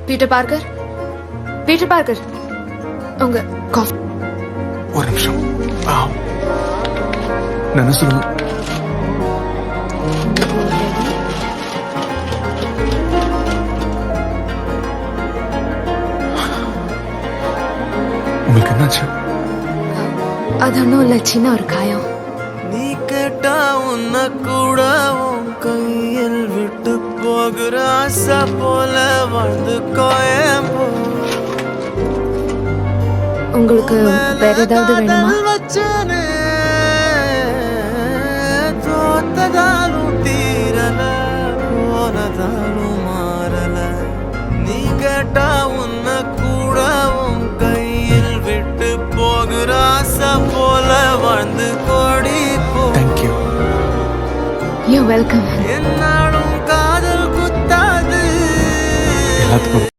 Peter Parker, Peter Parker, உங்க coffee. ஒரு நிமிஷம். என்ன சொல்லுங்க? உங்களுக்கு என்னாச்சு? அது ஒன்றும் இல்லை, சின்ன ஒரு காயம். நீ கேட்டா உன்ன கூட உன் கையில் விட்டு போகிற ஆசை போல வாழ்ந்து கோயம்போ. உங்களுக்கு வேற ஏதாவது வேணுமா? வச்சனே தோத்ததாலும் தீரல, போனதாலும் மாறல. நீ கேட்டா உன்ன கூட உன் கையில் விட்டு போகிற ஆசை போல வாழ்ந்து கோடி போ. தேங்க்யூ. You welcome. என்னாலும் காதல் குத்தாது. எல்லாத்துக்கும்